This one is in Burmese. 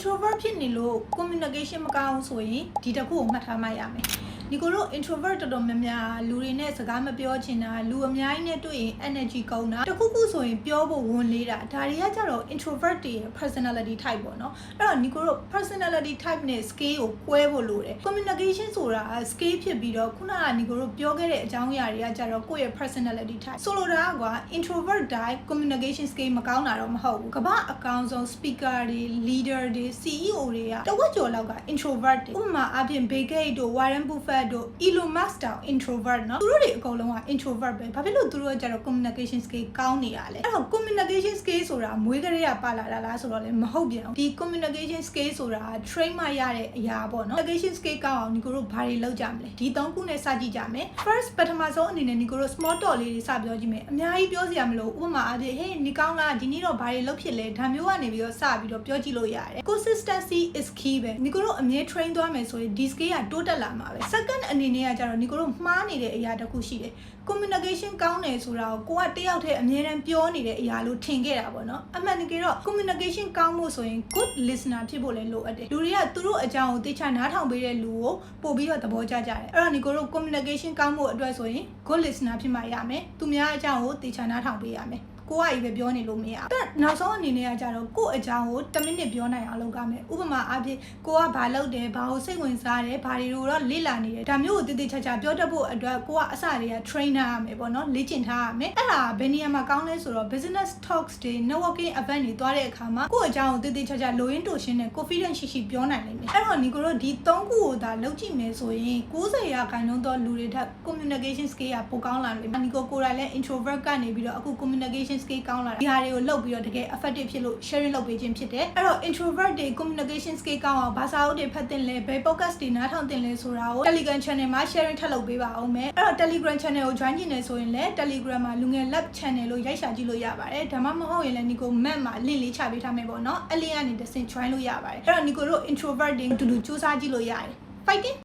introvert ဖြစ်နေလို့ communication မကောင်းဆိုရင်ဒီတစ်ခုကိုမှတ်ထားမှရမယ်ဒီကိုတော့ introvert တော်တော်များများလူတွေနဲ့စကားမပြောချင်တာလူအများကြီးနဲ့တွေ့ရင် energy ကောင်းတာတခုခုဆိုရင်ပြောဖို့ဝန်လေးတာဒါတွေကကြတော့ introvert တွေရဲ့ personality type ပေါ့နော်အဲ့တော့ဒီကိုတော့ personality type နဲ့ scale ကိုကွဲဖို့လိုတယ် communication ဆိုတာ scale ဖြစ်ပြီးတော့ခုနကဒီကိုတော့ပြောခဲ့တဲ့အကြောင်းအရာတွေကကြတော့ကိုယ့်ရဲ့ personality type ဆိုလိုတာက introvert type communication scale မကောင်းတာတော့မဟုတ်ဘူးကမ္ဘာအကောင်ဆုံး speaker တွေ leader တွေ CEO တွေကတဝက်ကျော်လောက်က introvert တွေဥပမာအပြင် Bill Gates တို့ Warren Buffett တို့ Elon Musk တောင် introvert เนาะသူတို့တွေအကုန်လုံးက introvert ပဲဘာဖြစ်လို့သူတို့ကကြတော့ communication skill ကောင်းနေရလဲအဲ့တော့ communication skill ဆိုတာမွေးကလေးကပါလာတာလားဆိုတော့လည်းမဟုတ်ပြန်ဘူးဒီ communication skill ဆိုတာ train မှရတဲ့အရာပေါ့เนาะ communication skill ကောင်းအောင်ဒီကိုတို့ဘာတွေလုပ်ကြမလဲဒီ၃ခုနဲ့စကြည့်ကြမယ် first ပထမဆုံးအနေနဲ့ဒီကိုတို့ small talk လေးတွေစပြောကြည့်မယ်အများကြီးပြောစရာမလိုဥပမာအဖြစ်ဟေးဒီကောင်းလားဒီနေ့တော့ဘာတွေလုပ်ဖြစ်လဲဒါမျိုးကနေပြီးတော့စပြီးတော့ပြောကြည့်လို့ရတယ် consistency is key ပဲဒီကိုတို့အမြဲ train သွားမယ်ဆိုရင်ဒီ skill ကတိုးတက်လာမှာပဲ second အနေနဲ့ကကြတော့ဒီကိုတို့မှားနေတဲ့အရာတစ်ခုရှိတယ် communication ကောင်းတယ်ဆိုတာကိုကတယောက်တည်းအမြဲတမ်းပြောနေတဲ့အရာလို့ထင်ခဲ့တာပေါ့နော်အမှန်တကယ်တော့ communication ကောင်းဖို့ဆိုရင် good listener ဖြစ်ဖို့လည်းလိုအပ်တယ်လူတွေကသူတို့အကြောင်းကိုသိချနားထောင်ပေးတဲ့လူကိုပို့ပြီးတော့သဘောကျကြတယ်အဲ့တော့ဒီကိုတို့ communication ကောင်းဖို့အတွက်ဆိုရင် good listener ဖြစ်မှရမယ်သူများအကြောင်းကိုသိချနားထောင်ပေးရမယ်ကိုကကြီးပဲပြောနေလို့မရဘူး။နောက်ဆုံးအနေနဲ့ကကြတော့ကို့အကြောင်းကို10မိနစ်ပြောနိုင်အောင်လုပ်ရမယ်။ဥပမာအဖြစ်ကိုကဘာလုပ်တယ်၊ဘာကိုစိတ်ဝင်စားတယ်၊ဘာတွေတော့လေ့လာနေတယ်။ဒါမျိုးကိုတည်တည်ချာချာပြောတတ်ဖို့အတွက်ကိုကအစတွေက trainer ရမယ်ပေါ့နော်။လေ့ကျင့်ထားရမယ်။အဲ့ဒါဘယ်နေရာမှာကောင်းလဲဆိုတော့ business talks တွေ networking event တွေသွားတဲ့အခါမှာကို့အကြောင်းကိုတည်တည်ချာချာလိုရင်းတိုရှင်းနဲ့ confidence ရှိပြောနိုင်လိမ့်မယ်။အဲ့တော့ဒီကိုတို့ဒီ3ခုကိုသာလုပ်ကြည့်မယ်ဆိုရင်90%သောလူတွေထက် communication skill ကပိုကောင်းလာလိမ့်မယ်။ဒီကိုယ်တိုင်လည်း introvert ကနေပြီးတော့အခု communication skill ကောင်းလာတယ်ဒီဟာတွေကိုလုပ်ပြီးတော့တကယ် effective ဖြစ်လို့ sharing လုပ်ပေးခြင်းဖြစ်တယ်အဲ့တော့ introvert တွေ communication skill ကောင်းအောင်ဘာသာအုပ်တွေဖတ်သင်လဲဘယ် podcast တွေနားထောင်သင်လဲဆိုတာကို Telegram channel မှာ sharing ထပ်လုပ်ပေးပါအောင်မယ်အဲ့တော့ Telegram channel ကို join ကျင်နေဆိုရင်လည်း Telegram မှာလူငယ် lab channel လို့ရိုက်ရှာကြည့်လို့ရပါတယ်ဒါမှမဟုတ်ရင်လည်းဒီကို map မှာ link လေးချပေးထားမယ်ပေါ့နော်အဲ့ link ကနေတစ်ဆင့် join လို့ရပါတယ်အဲ့တော့ဒီကိုတို့ introvert တွေအတူတူစူးစမ်းကြည့်လို့ရတယ် fighting